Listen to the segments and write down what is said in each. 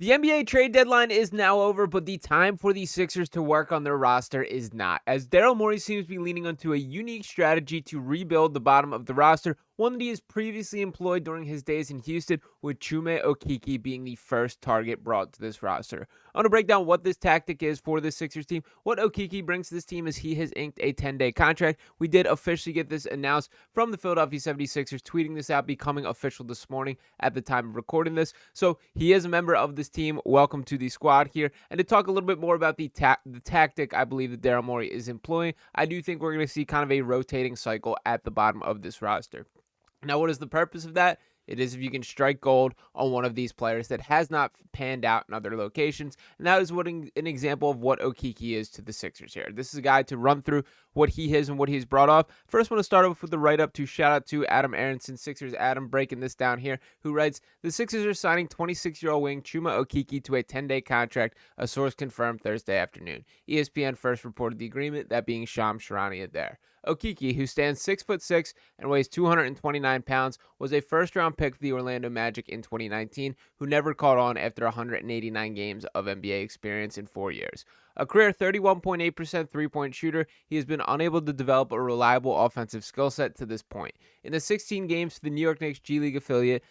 The NBA trade deadline is now over, but the time for the Sixers to work on their roster is not, as Daryl Morey seems to be leaning onto a unique strategy to rebuild the bottom of the roster, one that he has previously employed during his days in Houston, with Chuma Okeke being the first target brought to this roster. I want to break down what this tactic is for the Sixers team. What Okeke brings to this team is he has inked a 10-day contract. We did officially get this announced from the Philadelphia 76ers, tweeting this out, becoming official this morning at the time of recording this. So he is a member of this team. Welcome to the squad here. And to talk a little bit more about the tactic I believe that Daryl Morey is employing, I do think we're going to see kind of a rotating cycle at the bottom of this roster. Now, what is the purpose of that? It is if you can strike gold on one of these players that has not panned out in other locations. And that is what an example of what Okeke is to the Sixers here. This is a guy to run through what he is and what he's brought off. First, I want to start off with the write-up to shout out to Adam Aronson, Sixers Adam, breaking this down here, who writes, the Sixers are signing 26-year-old wing Chuma Okeke to a 10-day contract, a source confirmed Thursday afternoon. ESPN first reported the agreement, that being Shams Charania there. Okeke, who stands 6'6" and weighs 229 pounds, was a first-round pick for the Orlando Magic in 2019, who never caught on after 189 games of NBA experience in 4 years. A career 31.8% three-point shooter, he has been unable to develop a reliable offensive skill set to this point. In the 16 games for the New York Knicks G League affiliate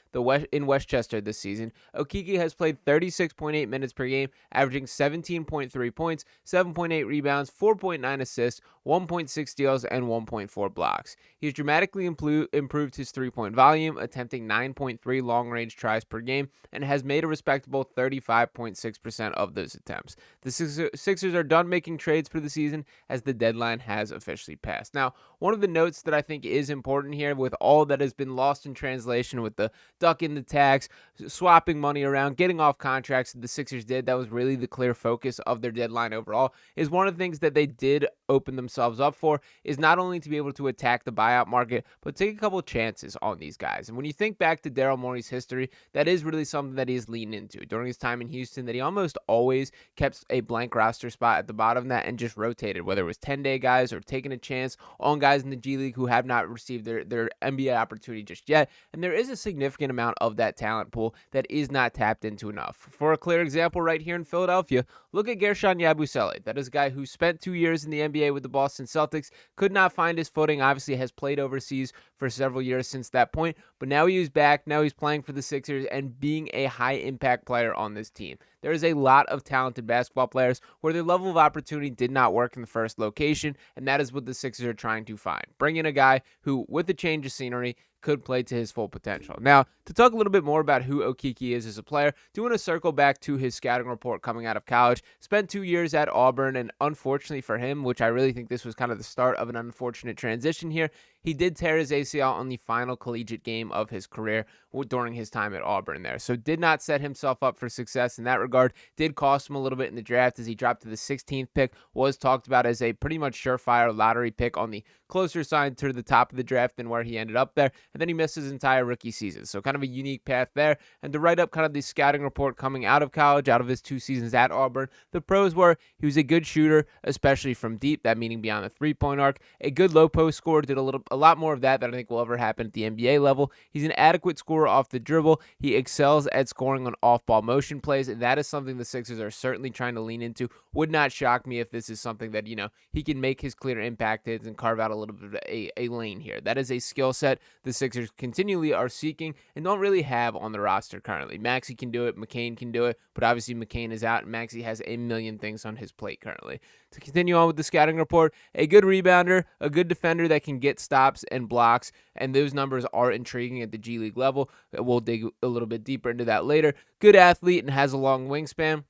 in Westchester this season, Okeke has played 36.8 minutes per game, averaging 17.3 points, 7.8 rebounds, 4.9 assists, 1.6 steals, and 1.4 blocks. He's dramatically improved his three-point volume, attempting 9.3 long-range tries per game, and has made a respectable 35.6% of those attempts. The Sixers are done making trades for the season as the deadline has officially passed. Now, one of the notes that I think is important here, with all that has been lost in translation with the duck in the tax, swapping money around, getting off contracts that the Sixers did, that was really the clear focus of their deadline overall, is one of the things that they did open themselves up for is not only to be able to attack the buyout market, but take a couple chances on these guys. And when you think back to Daryl Morey's history, that is really something that he's leaned into during his time in Houston, that he almost always kept a blank roster spot at the bottom of that and just rotated, whether it was 10-day guys or taking a chance on guys in the G League who have not received their NBA opportunity just yet. And there is a significant amount of that talent pool that is not tapped into enough. For a clear example right here in Philadelphia, look at Gershon Yabusele. That is a guy who spent 2 years in the NBA with the Boston Celtics, could not find his footing, obviously has played overseas for several years since that point, but now he is back, now he's playing for the Sixers and being a high-impact player on this team. There is a lot of talented basketball players where their level of opportunity did not work in the first location, and that is what the Sixers are trying to find. Bring in a guy who, with a change of scenery, could play to his full potential. Now, to talk a little bit more about who Okeke is as a player, do want to circle back to his scouting report coming out of college. Spent 2 years at Auburn, and unfortunately for him, which I really think this was kind of the start of an unfortunate transition here, he did tear his ACL on the final collegiate game of his career during his time at Auburn there. So did not set himself up for success in that regard. Did cost him a little bit in the draft as he dropped to the 16th pick. Was talked about as a pretty much surefire lottery pick on the closer side to the top of the draft than where he ended up there. And then he missed his entire rookie season. So kind of a unique path there. And to write up kind of the scouting report coming out of college, out of his 2 seasons at Auburn, the pros were he was a good shooter, especially from deep, that meaning beyond the three-point arc. A good low post scorer, did a lot more of that than I think will ever happen at the NBA level. He's an adequate scorer off the dribble. He excels at scoring on off-ball motion plays, and that is something the Sixers are certainly trying to lean into. Would not shock me if this is something that, he can make his clear impact hits and carve out a little bit of a lane here. That is a skill set the Sixers continually are seeking and don't really have on the roster currently. Maxey can do it, McCain can do it, but obviously McCain is out and Maxey has a million things on his plate currently. To continue on with the scouting report, a good rebounder, a good defender that can get stops and blocks, and those numbers are intriguing at the G League level. We'll dig a little bit deeper into that later. Good athlete and has a long wingspan.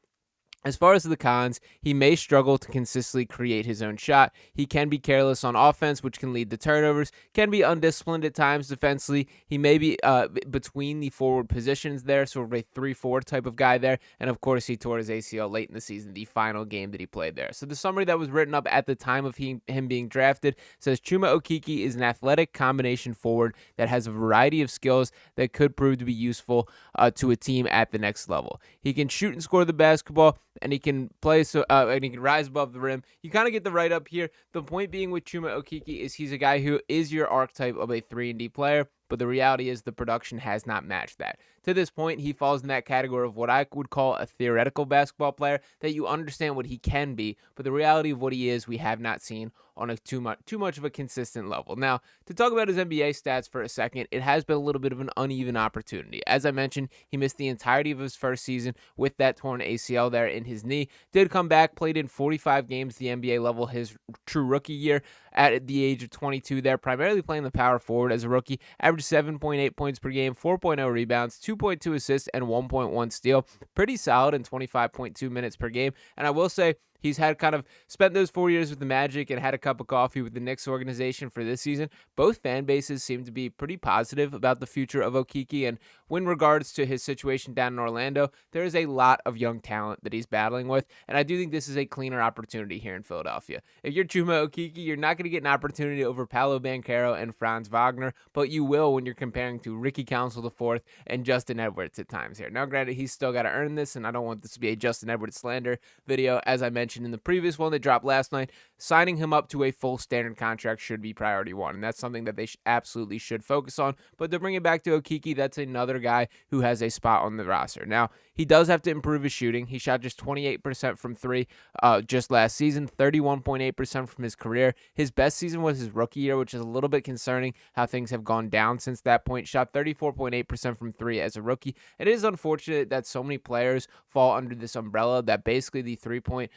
As far as the cons, he may struggle to consistently create his own shot. He can be careless on offense, which can lead to turnovers, can be undisciplined at times defensively. He may be between the forward positions there, sort of a 3-4 type of guy there. And of course, he tore his ACL late in the season, the final game that he played there. So the summary that was written up at the time of him being drafted says Chuma Okeke is an athletic combination forward that has a variety of skills that could prove to be useful to a team at the next level. He can shoot and score the basketball, and he can play and he can rise above the rim. You kind of get the write up here. The point being with Chuma Okeke is he's a guy who is your archetype of a 3-and-D player. but the reality is the production has not matched that. To this point, he falls in that category of what I would call a theoretical basketball player, that you understand what he can be, but the reality of what he is, we have not seen on a too much of a consistent level. Now, to talk about his NBA stats for a second, it has been a little bit of an uneven opportunity. As I mentioned, he missed the entirety of his first season with that torn ACL there in his knee. Did come back, played in 45 games the NBA level his true rookie year at the age of 22 there, primarily playing the power forward as a rookie. Averaged 7.8 points per game, 4.0 rebounds, 2.2 assists, and 1.1 steal. Pretty solid in 25.2 minutes per game. And I will say, he's had kind of spent those 4 years with the Magic and had a cup of coffee with the Knicks organization for this season. Both fan bases seem to be pretty positive about the future of Okeke. And when regards to his situation down in Orlando, there is a lot of young talent that he's battling with. And I do think this is a cleaner opportunity here in Philadelphia. If you're Chuma Okeke, you're not going to get an opportunity over Paolo Banchero and Franz Wagner, but you will when you're comparing to Ricky Council IV and Justin Edwards at times here. Now, granted, he's still got to earn this, and I don't want this to be a Justin Edwards slander video. As I mentioned in the previous one that dropped last night, signing him up to a full standard contract should be priority one, and that's something that they absolutely should focus on. But to bring it back to Okeke, that's another guy who has a spot on the roster. Now, he does have to improve his shooting. He shot just 28% from three just last season, 31.8% from his career. His best season was his rookie year, which is a little bit concerning how things have gone down since that point. Shot 34.8% from three as a rookie. It is unfortunate that so many players fall under this umbrella that basically the three-point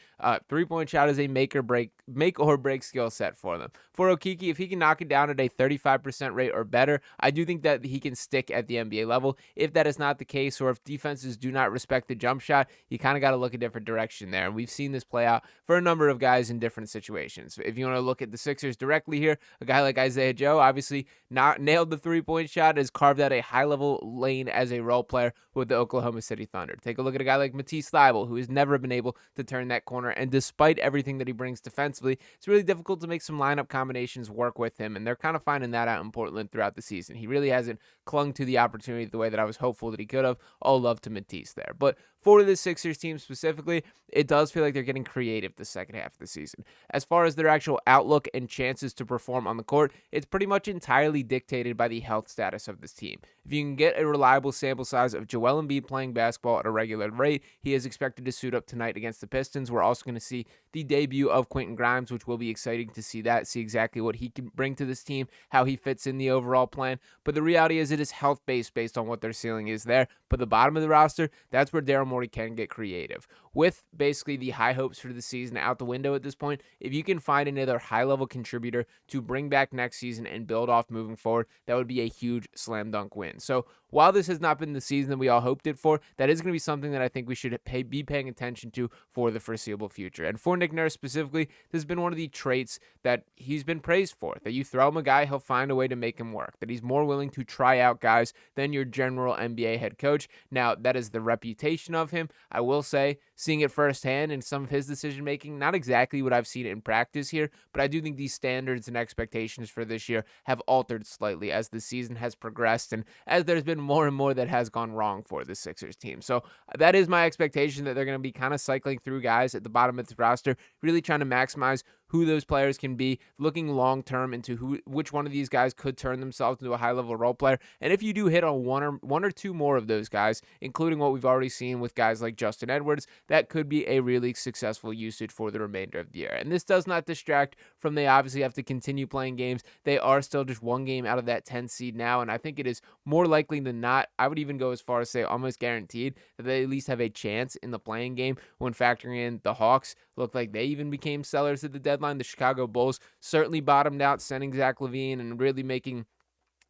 shot is a make or break skill set for them. For Okeke, if he can knock it down at a 35% rate or better, I do think that he can stick at the NBA level. If that is not the case, or if defenses do not respect the jump shot, you kind of got to look a different direction there. And we've seen this play out for a number of guys in different situations. If you want to look at the Sixers directly here, a guy like Isaiah Joe obviously not nailed the three-point shot, has carved out a high-level lane as a role player with the Oklahoma City Thunder. Take a look at a guy like Matisse Thybulle, who has never been able to turn that corner, and despite everything that he brings defensively, it's really difficult to make some lineup combinations work with him, and they're kind of finding that out in Portland throughout the season. He really hasn't clung to the opportunity the way that I was hopeful that he could have. All love to Matisse there. But for the Sixers team specifically, it does feel like they're getting creative the second half of the season. As far as their actual outlook and chances to perform on the court, it's pretty much entirely dictated by the health status of this team. If you can get a reliable sample size of Joel Embiid playing basketball at a regular rate, he is expected to suit up tonight against the Pistons. We're also going to see the debut of Quentin Grimes, which will be exciting to see exactly what he can bring to this team, how he fits in the overall plan. But the reality is it is health-based based on what their ceiling is there. But the bottom of the roster, that's where Daryl Morey can get creative. With basically the high hopes for the season out the window at this point, if you can find another high-level contributor to bring back next season and build off moving forward, that would be a huge slam dunk win. So while this has not been the season that we all hoped it for, that is going to be something that I think we should be paying attention to for the foreseeable future. And for Nick Nurse specifically, this has been one of the traits that he's been praised for, that you throw him a guy, he'll find a way to make him work, that he's more willing to try out guys than your general NBA head coach. Now, that is the reputation of him. I will say, seeing it firsthand in some of his decision-making, not exactly what I've seen in practice here, but I do think these standards and expectations for this year have altered slightly as the season has progressed and as there's been more and more that has gone wrong for the Sixers team. So that is my expectation, that they're going to be kind of cycling through guys at the bottom of the roster, really trying to maximize who those players can be, looking long-term into which one of these guys could turn themselves into a high-level role player. And if you do hit on one or two more of those guys, including what we've already seen with guys like Justin Edwards, that could be a really successful usage for the remainder of the year. And this does not distract from they obviously have to continue playing games. They are still just one game out of that 10 seed now, and I think it is more likely than not, I would even go as far as say almost guaranteed, that they at least have a chance in the playing game when factoring in the Hawks. Looked like they even became sellers at the deadline. The Chicago Bulls certainly bottomed out, sending Zach LaVine and really making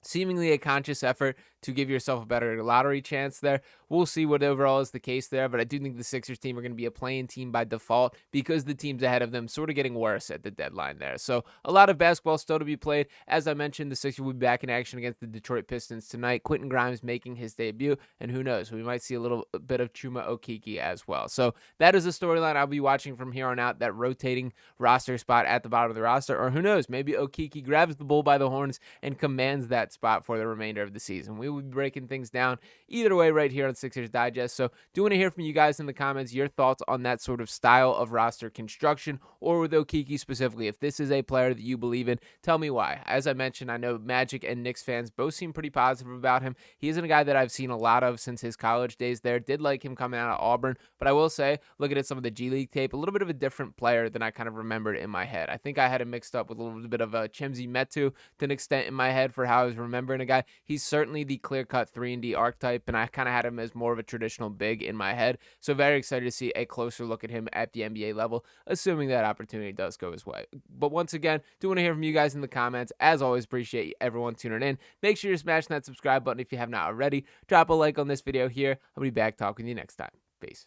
seemingly a conscious effort to give yourself a better lottery chance there. We'll see what overall is the case there, but I do think the Sixers team are going to be a play-in team by default because the teams ahead of them sort of getting worse at the deadline there. So a lot of basketball still to be played. As I mentioned, the Sixers will be back in action against the Detroit Pistons tonight. Quentin Grimes making his debut, and who knows, we might see a little bit of Chuma Okeke as well. So that is a storyline I'll be watching from here on out, that rotating roster spot at the bottom of the roster, or who knows, maybe Okeke grabs the bull by the horns and commands that spot for the remainder of the season. We will be breaking things down either way right here on Sixers Digest. So do want to hear from you guys in the comments your thoughts on that sort of style of roster construction, or with Okeke specifically. If this is a player that you believe in, tell me why. As I mentioned, I know Magic and Knicks fans both seem pretty positive about him. He isn't a guy that I've seen a lot of since his college days there. Did like him coming out of Auburn, but I will say, looking at some of the G League tape, a little bit of a different player than I kind of remembered in my head. I think I had him mixed up with a little bit of a Chimzi Metu to an extent in my head for how I was remembering a guy. He's certainly the clear-cut 3-and-D archetype, and I kind of had him as more of a traditional big in my head. So very excited to see a closer look at him at the NBA level, assuming that opportunity does go his way. But once again, do want to hear from you guys in the comments. As always, appreciate everyone tuning in. Make sure you're smashing that subscribe button if you have not already. Drop a like on this video here. I'll be back talking to you next time. Peace.